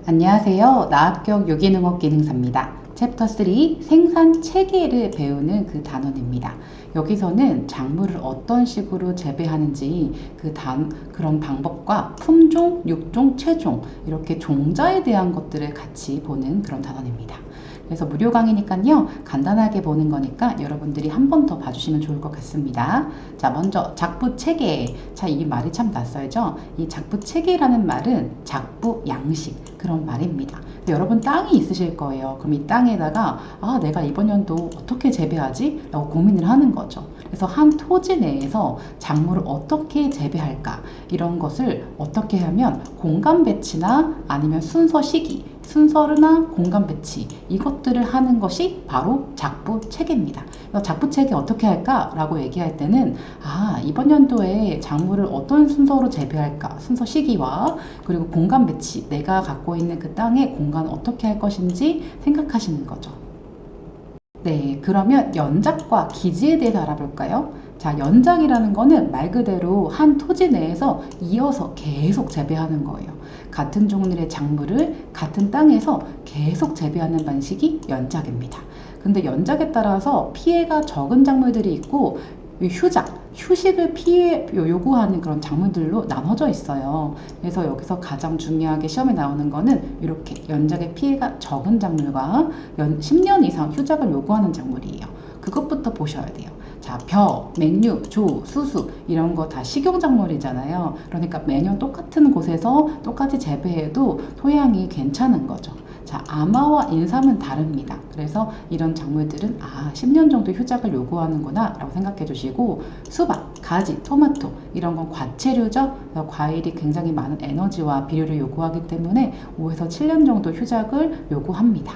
안녕하세요. 나합격 유기농업기능사입니다. 챕터 3 생산 체계를 배우는 그 단원입니다. 여기서는 작물을 어떤 식으로 재배하는지 그런 방법과 품종, 육종, 체종 이렇게 종자에 대한 것들을 같이 보는 그런 단원입니다. 그래서 무료 강의니까요. 간단하게 보는 거니까 여러분들이 한 번 더 봐주시면 좋을 것 같습니다. 자, 먼저 작부 체계. 자, 이 말이 참 낯설죠? 이 작부 체계라는 말은 작부 양식 그런 말입니다. 여러분 땅이 있으실 거예요. 그럼 이 땅에다가 내가 이번 연도 어떻게 재배하지? 라고 고민을 하는 거죠. 그래서 한 토지 내에서 작물을 어떻게 재배할까? 이런 것을 어떻게 하면 공간 배치나 아니면 순서 시기 순서나 공간 배치 이것들을 하는 것이 바로 작부 체계입니다. 작부 체계 어떻게 할까? 라고 얘기할 때는 이번 연도에 작물을 어떤 순서로 재배할까? 순서 시기와 그리고 공간 배치 내가 갖고 있는 그 땅의 공간을 어떻게 할 것인지 생각하시는 거죠. 네, 그러면 연작과 기지에 대해서 알아볼까요? 자, 연작이라는 거는 말 그대로 한 토지 내에서 이어서 계속 재배하는 거예요. 같은 종류의 작물을 같은 땅에서 계속 재배하는 방식이 연작입니다. 근데 연작에 따라서 피해가 적은 작물들이 있고 휴식을 요구하는 그런 작물들로 나눠져 있어요. 그래서 여기서 가장 중요하게 시험에 나오는 거는 이렇게 연작의 피해가 적은 작물과 10년 이상 휴작을 요구하는 작물이에요. 그것부터 보셔야 돼요. 자, 벼, 맹류, 조, 수수 이런 거 다 식용작물이잖아요. 그러니까 매년 똑같은 곳에서 똑같이 재배해도 토양이 괜찮은 거죠. 자, 아마와 인삼은 다릅니다. 그래서 이런 작물들은 10년 정도 휴작을 요구하는구나 라고 생각해 주시고, 수박, 가지, 토마토 이런 건 과체류죠. 과일이 굉장히 많은 에너지와 비료를 요구하기 때문에 5에서 7년 정도 휴작을 요구합니다.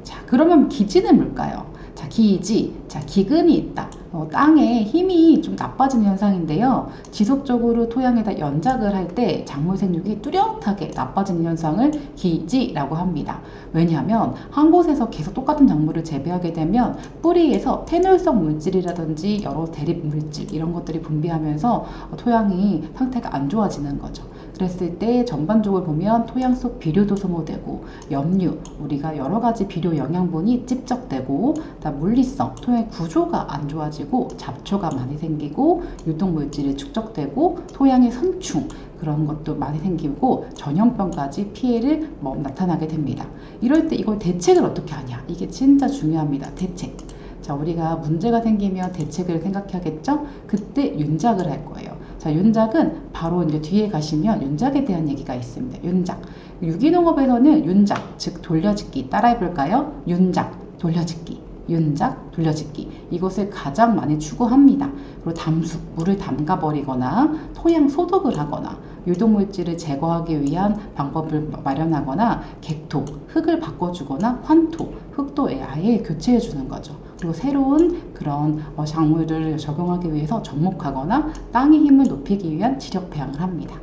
자, 그러면 기지는 뭘까요? 자, 기지. 자, 기근이 있다. 땅에 힘이 좀 나빠지는 현상인데요. 지속적으로 토양에다 연작을 할 때 작물 생육이 뚜렷하게 나빠지는 현상을 기지라고 합니다. 왜냐하면 한 곳에서 계속 똑같은 작물을 재배하게 되면 뿌리에서 테놀성 물질이라든지 여러 대립 물질 이런 것들이 분비하면서 토양이 상태가 안 좋아지는 거죠. 그랬을 때 전반적으로 보면 토양 속 비료도 소모되고 염류, 우리가 여러 가지 비료 영양분이 찝적되고 물리성, 토양의 구조가 안 좋아지고 잡초가 많이 생기고 유독물질이 축적되고 토양의 선충 그런 것도 많이 생기고 전염병까지 피해를 나타나게 됩니다. 이럴 때 이걸 대책을 어떻게 하냐? 이게 진짜 중요합니다. 대책. 자, 우리가 문제가 생기면 대책을 생각해야겠죠? 그때 윤작을 할 거예요. 자, 윤작은 바로 이제 뒤에 가시면 윤작에 대한 얘기가 있습니다. 윤작. 유기농업에서는 윤작, 즉 돌려짓기 따라해 볼까요? 윤작, 돌려짓기. 윤작, 돌려짓기. 이것을 가장 많이 추구합니다. 그리고 담수, 물을 담가버리거나 토양 소독을 하거나 유독물질을 제거하기 위한 방법을 마련하거나 객토, 흙을 바꿔주거나 환토, 흙도 아예 교체해주는 거죠. 그리고 새로운 그런 작물을 적용하기 위해서 접목하거나 땅의 힘을 높이기 위한 지력 배양을 합니다.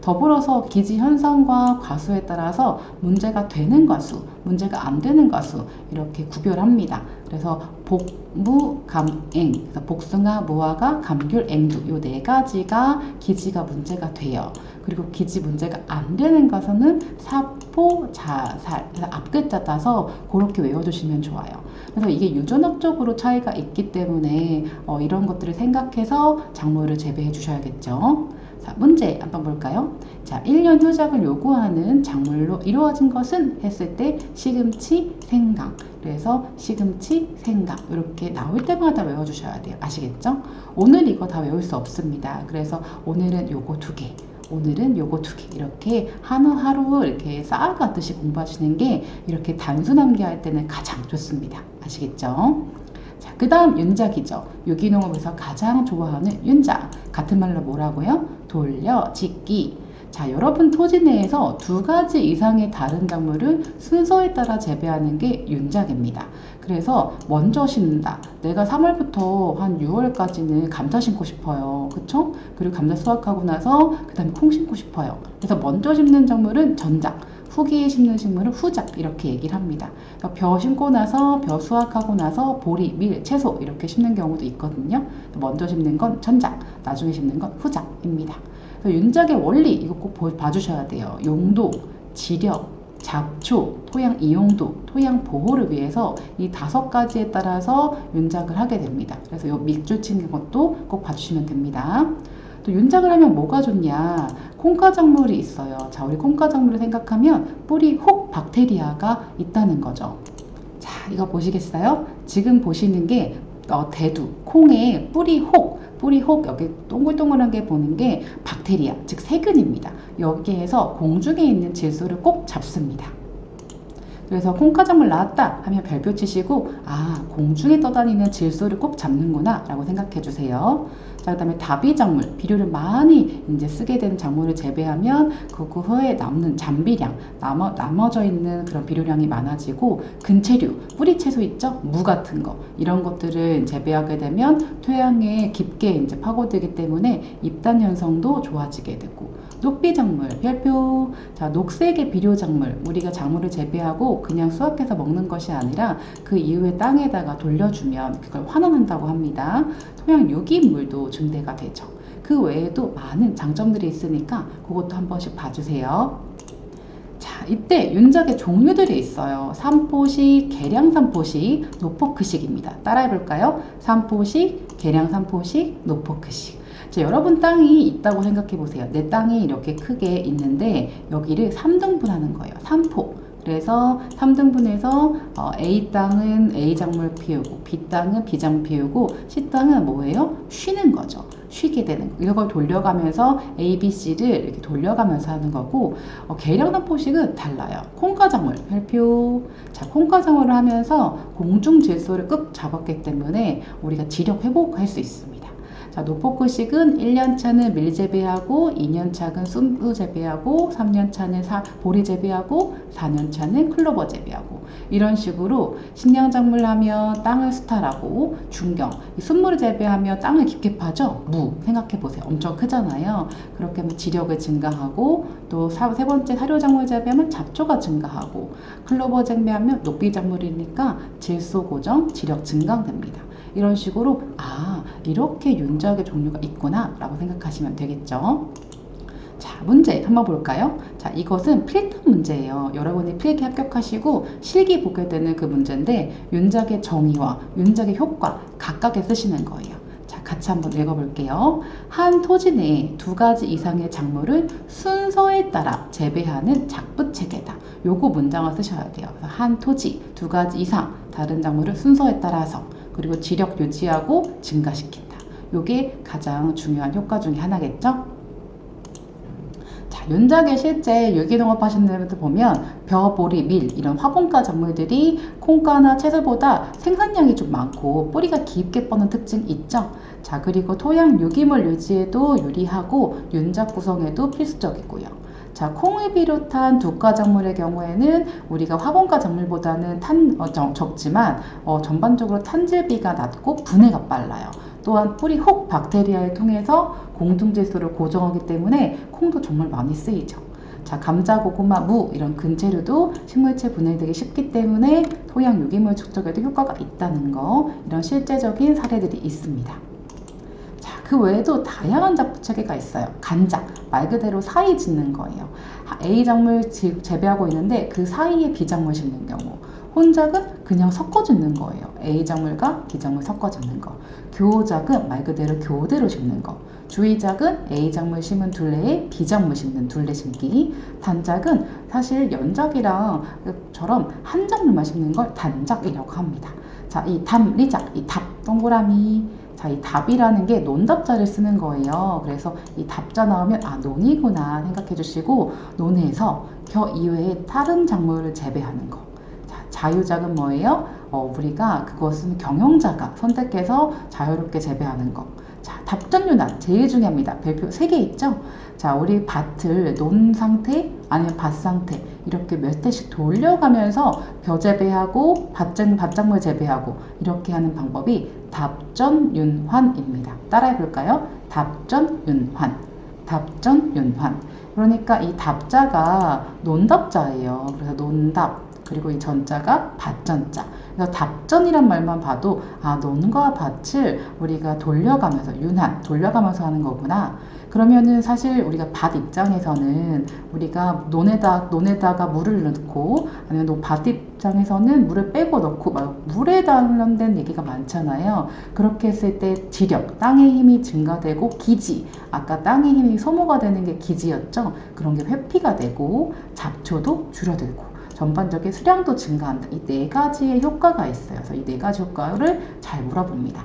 더불어서 기지 현상과 과수에 따라서 문제가 되는 과수, 문제가 안 되는 과수 이렇게 구별합니다. 그래서 복, 무, 감, 앵, 그래서 복숭아, 무화과, 감귤, 앵두 이 네 가지가 기지가 문제가 돼요. 그리고 기지 문제가 안 되는 것은 사포, 자살, 그래서 앞글자 따서 그렇게 외워두시면 좋아요. 그래서 이게 유전학적으로 차이가 있기 때문에 이런 것들을 생각해서 작물을 재배해 주셔야겠죠. 자, 문제 한번 볼까요? 자, 1년 휴작을 요구하는 작물로 이루어진 것은 했을 때 시금치, 생강. 그래서 시금치, 생강 이렇게 나올 때마다 외워주셔야 돼요. 아시겠죠? 오늘 이거 다 외울 수 없습니다. 그래서 오늘은 요거 2개. 오늘은 요거 2개 이렇게 하루 이렇게 쌓아가듯이 공부하시는 게 이렇게 단수 남기할 때는 가장 좋습니다. 아시겠죠? 자, 그 다음 윤작이죠. 유기농업에서 가장 좋아하는 윤작. 같은 말로 뭐라고요? 돌려짓기. 자, 여러분 토지 내에서 2가지 이상의 다른 작물을 순서에 따라 재배하는 게 윤작입니다. 그래서 먼저 심는다. 내가 3월부터 한 6월까지는 감자 심고 싶어요. 그쵸? 그리고 감자 수확하고 나서 그 다음에 콩 심고 싶어요. 그래서 먼저 심는 작물은 전작. 후기에 심는 식물은 후작 이렇게 얘기를 합니다. 벼 심고 나서 벼 수확하고 나서 보리, 밀, 채소 이렇게 심는 경우도 있거든요. 먼저 심는 건 전작, 나중에 심는 건 후작입니다. 윤작의 원리 이거 꼭 봐주셔야 돼요. 용도, 지력, 잡초, 토양 이용도, 토양 보호를 위해서 이 5가지에 따라서 윤작을 하게 됩니다. 그래서 이 밑줄 치는 것도 꼭 봐주시면 됩니다. 또 윤작을 하면 뭐가 좋냐? 콩가작물이 있어요. 자, 우리 콩가작물을 생각하면 뿌리 혹 박테리아가 있다는 거죠. 자, 이거 보시겠어요? 지금 보시는 게 대두, 콩의 뿌리 혹 여기 동글동글한 게 보는 게 박테리아, 즉 세균입니다. 여기에서 공중에 있는 질소를 꼭 잡습니다. 그래서 콩가작물 나왔다 하면 별표 치시고 공중에 떠다니는 질소를 꼭 잡는구나 라고 생각해 주세요. 자, 그 다음에 다비작물, 비료를 많이 이제 쓰게 되는 작물을 재배하면 그 후에 남는 잔비량, 남아져 있는 그런 비료량이 많아지고 근체류, 뿌리 채소 있죠? 무 같은 거 이런 것들을 재배하게 되면 토양에 깊게 이제 파고들기 때문에 잎단 현성도 좋아지게 되고 녹비작물, 별표. 자, 녹색의 비료작물, 우리가 작물을 재배하고 그냥 수확해서 먹는 것이 아니라 그 이후에 땅에다가 돌려주면 그걸 환원한다고 합니다. 토양 유기물도 증대가 되죠. 그 외에도 많은 장점들이 있으니까 그것도 한 번씩 봐주세요. 자, 이때 윤작의 종류들이 있어요. 산포식, 계량 산포식, 노포크식입니다. 따라해볼까요? 산포식, 계량 산포식, 노포크식. 자, 여러분 땅이 있다고 생각해 보세요. 내 땅이 이렇게 크게 있는데 여기를 3등분 하는 거예요. 3포. 그래서 3등분해서 A 땅은 A 작물 피우고 B 땅은 B 작물 피우고 C 땅은 뭐예요? 쉬는 거죠. 쉬게 되는 거. 이걸 돌려가면서 A, B, C를 이렇게 돌려가면서 하는 거고 계량산 포식은 달라요. 콩가작물 별표. 자, 콩가작물을 하면서 공중 질소를 꾹 잡았기 때문에 우리가 지력 회복할 수 있습니다. 자, 노포크식은 1년차는 밀 재배하고 2년차는 순부 재배하고 3년차는 보리 재배하고 4년차는 클로버 재배하고 이런 식으로 식량작물 하면 땅을 수탈하고 중경, 순물을 재배하면 땅을 깊게 파죠. 무 생각해 보세요. 엄청 크잖아요. 그렇게 하면 지력을 증가하고 또 세 번째 사료작물 재배하면 잡초가 증가하고 클로버 재배하면 녹비작물이니까 질소 고정, 지력 증강됩니다. 이런 식으로 이렇게 윤작의 종류가 있구나 라고 생각하시면 되겠죠. 자, 문제 한번 볼까요? 자, 이것은 필터 문제예요. 여러분이 필기 합격하시고 실기 보게 되는 그 문제인데 윤작의 정의와 윤작의 효과 각각에 쓰시는 거예요. 자, 같이 한번 읽어볼게요. 한 토지 내에 2가지 이상의 작물을 순서에 따라 재배하는 작부체계다. 요거 문장을 쓰셔야 돼요. 그래서 한 토지 2가지 이상 다른 작물을 순서에 따라서 그리고 지력 유지하고 증가시킨다. 요게 가장 중요한 효과 중에 하나겠죠? 자, 윤작의 실제 유기농업 하시는 분들 보면 벼, 보리, 밀 이런 화분가 작물들이 콩가나 채소보다 생산량이 좀 많고 뿌리가 깊게 뻗는 특징이 있죠? 자, 그리고 토양 유기물 유지에도 유리하고 윤작 구성에도 필수적이고요. 자, 콩을 비롯한 두가 작물의 경우에는 우리가 화분가 작물보다는 적지만 전반적으로 탄질비가 낮고 분해가 빨라요. 또한 뿌리 혹 박테리아를 통해서 공중질소를 고정하기 때문에 콩도 정말 많이 쓰이죠. 자, 감자, 고구마, 무 이런 근체류도 식물체 분해되기 쉽기 때문에 토양 유기물 축적에도 효과가 있다는 거, 이런 실제적인 사례들이 있습니다. 그 외에도 다양한 작부체계가 있어요. 간작, 말 그대로 사이 짓는 거예요. A 작물 재배하고 있는데 그 사이에 B 작물 심는 경우. 혼작은 그냥 섞어 짓는 거예요. A 작물과 B 작물 섞어 짓는 거. 교작은 말 그대로 교대로 심는 거. 주의작은 A 작물 심은 둘레에 B 작물 심는 둘레 심기. 단작은 사실 연작이랑 처럼 한 작물만 심는 걸 단작이라고 합니다. 자, 이 담리작, 이 답, 동그라미. 자, 이 답이라는 게 논답자를 쓰는 거예요. 그래서 이 답자 나오면 논이구나 생각해 주시고 논에서 겨 이외에 다른 작물을 재배하는 거. 자, 자유작은 뭐예요? 우리가 그것은 경영자가 선택해서 자유롭게 재배하는 거. 자, 답전윤환 제일 중요합니다. 별표 3개 있죠? 자, 우리 밭을 논 상태 아니면 밭 상태 이렇게 몇 대씩 돌려가면서 벼 재배하고 밭작물 재배하고 이렇게 하는 방법이 답전윤환입니다. 따라해 볼까요? 답전윤환. 답전윤환. 그러니까 이 답자가 논답자예요. 그래서 논답. 그리고 이 전자가 밭전자. 그래서 답전이란 말만 봐도 논과 밭을 우리가 돌려가면서 돌려가면서 하는 거구나. 그러면은 사실 우리가 밭 입장에서는 우리가 논에다가 물을 넣고 아니면 밭 입장에서는 물을 빼고 넣고 막 물에 관련된 얘기가 많잖아요. 그렇게 했을 때 지력, 땅의 힘이 증가되고 기지, 아까 땅의 힘이 소모가 되는 게 기지였죠. 그런 게 회피가 되고 잡초도 줄어들고 전반적인 수량도 증가한다. 이 네 가지의 효과가 있어요. 그래서 이 네 가지 효과를 잘 물어봅니다.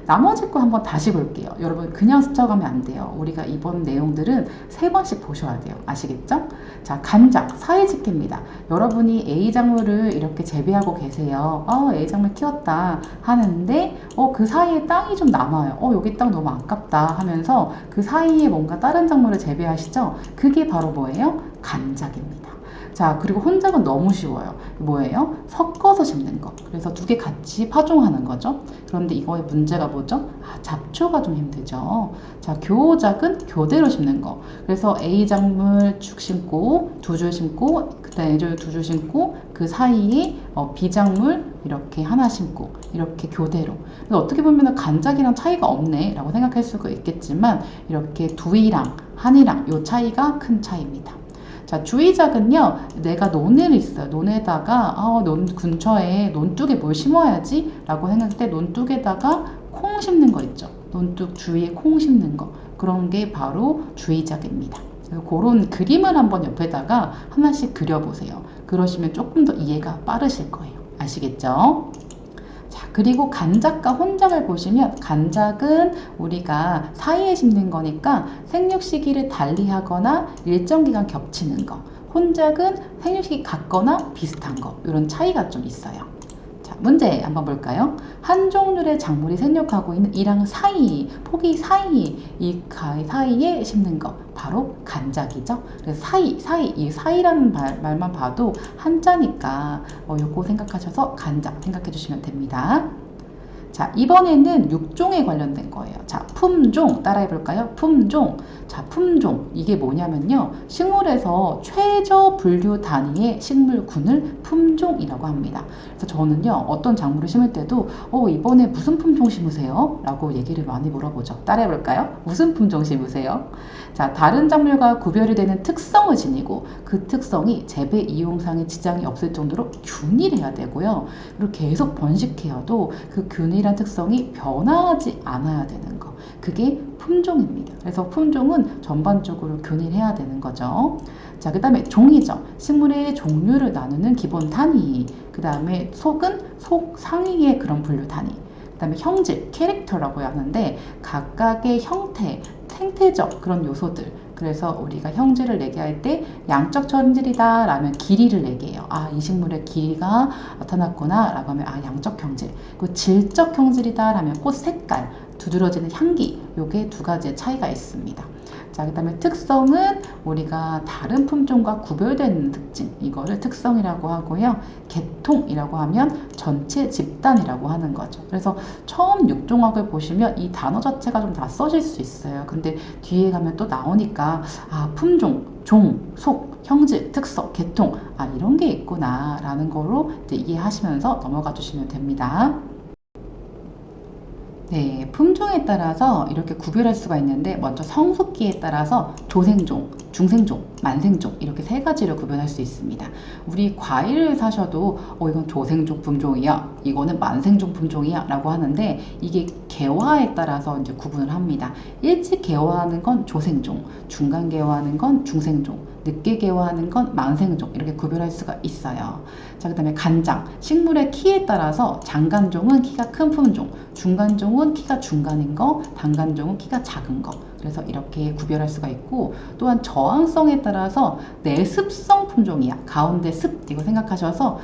나머지 거 한번 다시 볼게요. 여러분 그냥 스쳐가면 안 돼요. 우리가 이번 내용들은 3번씩 보셔야 돼요. 아시겠죠? 자, 간작, 사이즈캐입니다. 여러분이 A작물을 이렇게 재배하고 계세요. A작물 키웠다 하는데 그 사이에 땅이 좀 남아요. 여기 땅 너무 아깝다 하면서 그 사이에 뭔가 다른 작물을 재배하시죠? 그게 바로 뭐예요? 간작입니다. 자, 그리고 혼작은 너무 쉬워요. 뭐예요? 섞어서 심는 거. 그래서 두 개 같이 파종하는 거죠. 그런데 이거의 문제가 뭐죠? 잡초가 좀 힘들죠. 자, 교작은 교대로 심는 거. 그래서 A 작물 쭉 심고, 2줄 심고, 그다음에 A줄 2줄 심고, 그 사이에 B 작물 이렇게 하나 심고, 이렇게 교대로. 그래서 어떻게 보면 간작이랑 차이가 없네 라고 생각할 수가 있겠지만, 이렇게 두이랑 한이랑 요 차이가 큰 차이입니다. 자, 주의작은요, 내가 논을 있어요. 논에다가, 논 근처에 논둑에 뭘 심어야지? 라고 생각할 때 논둑에다가 콩 심는 거 있죠. 논둑 주위에 콩 심는 거. 그런 게 바로 주의작입니다. 그런 그림을 한번 옆에다가 하나씩 그려보세요. 그러시면 조금 더 이해가 빠르실 거예요. 아시겠죠? 자, 그리고 간작과 혼작을 보시면 간작은 우리가 사이에 심는 거니까 생육 시기를 달리 하거나 일정 기간 겹치는 거. 혼작은 생육 시기 같거나 비슷한 거. 이런 차이가 좀 있어요. 자, 문제 한번 볼까요? 한 종류의 작물이 생육하고 있는 이랑 사이, 포기 사이, 이 사이에 심는 거. 바로 간작이죠. 그래서 이 사이라는 말만 봐도 한자니까 요거 생각하셔서 간작 생각해 주시면 됩니다. 자, 이번에는 육종에 관련된 거예요. 자, 품종 따라해 볼까요? 품종. 자, 품종. 이게 뭐냐면요. 식물에서 최저 분류 단위의 식물군을 품종이라고 합니다. 그래서 저는요, 어떤 작물을 심을 때도 이번에 무슨 품종 심으세요? 라고 얘기를 많이 물어보죠. 따라해 볼까요? 무슨 품종 심으세요? 자, 다른 작물과 구별이 되는 특성을 지니고 그 특성이 재배 이용상의 지장이 없을 정도로 균일해야 되고요. 그리고 계속 번식해야도 그 균일한 특성이 변화하지 않아야 되는 거. 그게 품종입니다. 그래서 품종은 전반적으로 균일해야 되는 거죠. 자, 그 다음에 종이죠. 식물의 종류를 나누는 기본 단위. 그 다음에 속은 속 상위의 그런 분류 단위. 그 다음에 형질, 캐릭터라고 하는데 각각의 형태, 생태적 그런 요소들. 그래서 우리가 형질을 얘기할 때 양적 형질이다 라면 길이를 얘기해요. 이 식물의 길이가 나타났구나 라고 하면 양적 형질. 그리고 질적 형질이다 라면 꽃 색깔, 두드러지는 향기. 요게 두 가지의 차이가 있습니다. 자, 그 다음에 특성은 우리가 다른 품종과 구별되는 특징, 이거를 특성이라고 하고요. 계통이라고 하면 전체 집단이라고 하는 거죠. 그래서 처음 육종학을 보시면 이 단어 자체가 좀 낯서실 수 있어요. 근데 뒤에 가면 또 나오니까 품종, 종, 속, 형질, 특성, 계통 이런 게 있구나 라는 거로 이제 이해하시면서 넘어가 주시면 됩니다. 네, 품종에 따라서 이렇게 구별할 수가 있는데 먼저 성숙기에 따라서 조생종, 중생종, 만생종 이렇게 세 가지를 구별할 수 있습니다. 우리 과일을 사셔도 이건 조생종 품종이야, 이거는 만생종 품종이야 라고 하는데 이게 개화에 따라서 이제 구분을 합니다. 일찍 개화하는 건 조생종, 중간 개화하는 건 중생종, 늦게 개화하는 건 만생종 이렇게 구별할 수가 있어요. 자, 그 다음에 간장, 식물의 키에 따라서 장간종은 키가 큰 품종, 중간종은 키가 중간인 거, 단간종은 키가 작은 거. 그래서 이렇게 구별할 수가 있고 또한 저항성에 따라서 내습성 품종이야. 가운데 습 이거 생각하셔서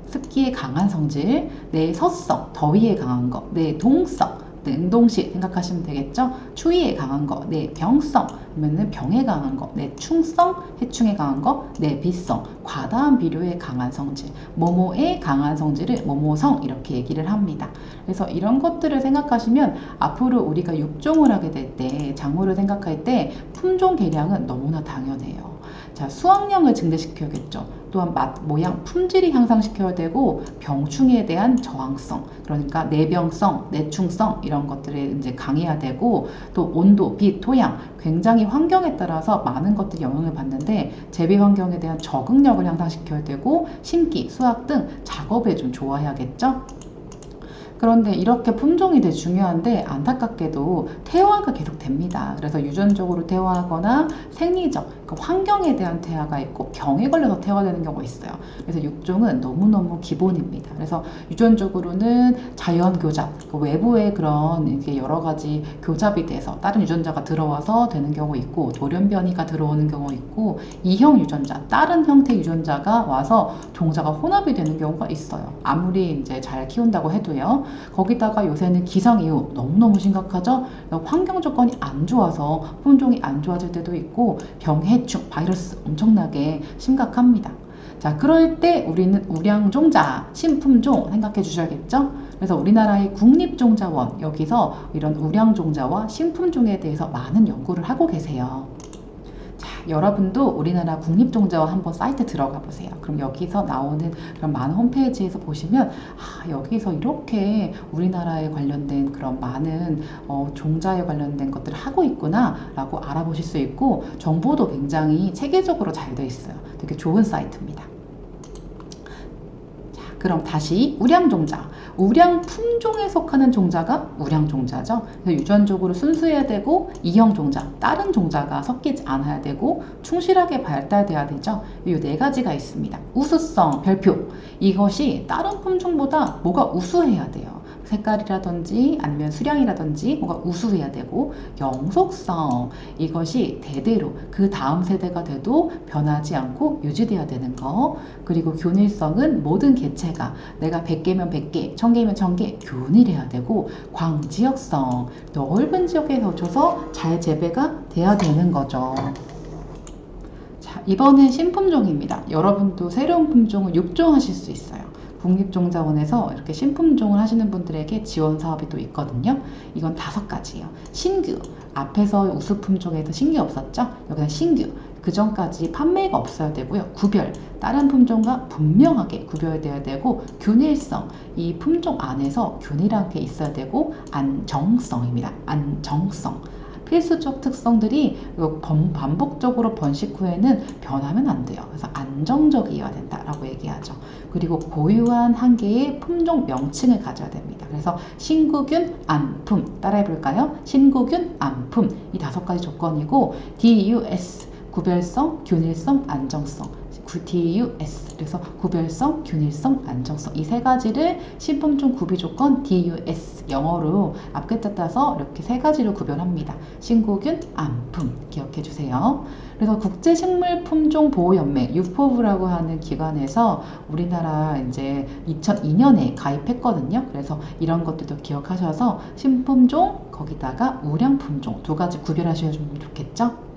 습기에 강한 성질, 내서성 더위에 강한 거, 내동성 냉동시 생각하시면 되겠죠? 추위에 강한 거, 내병성 그러면은 병에 강한 거, 내충성 해충에 강한 거, 내비성 과다한 비료에 강한 성질, 뭐뭐에 강한 성질을 뭐뭐성 이렇게 얘기를 합니다. 그래서 이런 것들을 생각하시면 앞으로 우리가 육종을 하게 될 때 작물을 생각할 때 품종 개량은 너무나 당연해요. 자, 수확량을 증대시켜야겠죠. 또한 맛, 모양, 품질이 향상시켜야 되고 병충해에 대한 저항성, 그러니까 내병성, 내충성 이런 것들을 이제 강해야 되고 또 온도, 빛, 토양 굉장히 환경에 따라서 많은 것들이 영향을 받는데 재배 환경에 대한 적응력을 향상시켜야 되고 심기, 수확 등 작업에 좀 좋아해야겠죠. 그런데 이렇게 품종이 되게 중요한데 안타깝게도 퇴화가 계속 됩니다. 그래서 유전적으로 퇴화하거나 생리적, 그 환경에 대한 퇴화가 있고 병에 걸려서 퇴화되는 경우가 있어요. 그래서 육종은 너무너무 기본입니다. 그래서 유전적으로는 자연 교잡, 그 외부의 그런 이게 여러 가지 교잡이 돼서 다른 유전자가 들어와서 되는 경우 있고 돌연 변이가 들어오는 경우 있고 이형 유전자, 다른 형태 유전자가 와서 종자가 혼합이 되는 경우가 있어요. 아무리 이제 잘 키운다고 해도요. 거기다가 요새는 기상이후 너무너무 심각하죠. 환경 조건이 안 좋아서 품종이 안 좋아질 때도 있고 병해충, 바이러스 엄청나게 심각합니다. 자, 그럴 때 우리는 우량종자, 신품종 생각해 주셔야겠죠? 그래서 우리나라의 국립종자원 여기서 이런 우량종자와 신품종에 대해서 많은 연구를 하고 계세요. 여러분도 우리나라 국립종자원 한번 사이트 들어가 보세요. 그럼 여기서 나오는 그런 많은 홈페이지에서 보시면 여기서 이렇게 우리나라에 관련된 그런 많은 종자에 관련된 것들을 하고 있구나 라고 알아보실 수 있고 정보도 굉장히 체계적으로 잘 되어 있어요. 되게 좋은 사이트입니다. 그럼 다시 우량종자, 우량 품종에 속하는 종자가 우량종자죠. 그래서 유전적으로 순수해야 되고 이형 종자, 다른 종자가 섞이지 않아야 되고 충실하게 발달돼야 되죠. 이 네 가지가 있습니다. 우수성, 별표. 이것이 다른 품종보다 뭐가 우수해야 돼요. 색깔이라든지 아니면 수량이라든지 뭐가 우수해야 되고 영속성 이것이 대대로 그 다음 세대가 돼도 변하지 않고 유지돼야 되는 거 그리고 균일성은 모든 개체가 내가 100개면 100개 1000개면 1000개 균일해야 되고 광지역성 넓은 지역에 거쳐서 잘 재배가 돼야 되는 거죠. 자, 이번엔 신품종입니다. 여러분도 새로운 품종을 육종하실 수 있어요. 국립종자원에서 이렇게 신품종을 하시는 분들에게 지원 사업이 또 있거든요. 이건 5가지예요. 신규, 앞에서 우수품종에서 신규 없었죠? 여기는 신규, 그 전까지 판매가 없어야 되고요. 구별, 다른 품종과 분명하게 구별되어야 되고 균일성, 이 품종 안에서 균일한 게 있어야 되고 안정성입니다. 안정성. 필수적 특성들이 반복적으로 번식 후에는 변하면 안 돼요. 그래서 안정적이어야 된다라고 얘기하죠. 그리고 고유한 한 개의 품종 명칭을 가져야 됩니다. 그래서 신구균, 안품 따라해볼까요? 신구균, 안품 이 5가지 조건이고 DUS 구별성, 균일성, 안정성 DUS 그래서 구별성, 균일성, 안정성 이 3가지를 신품종 구비 조건 DUS 영어로 앞글자 따서 이렇게 3가지로 구별합니다. 신구균, 안품 기억해 주세요. 그래서 국제식물품종보호연맹 유포브라고 하는 기관에서 우리나라 이제 2002년에 가입했거든요. 그래서 이런 것들도 기억하셔서 신품종 거기다가 우량품종 2가지 구별하시면 좋겠죠.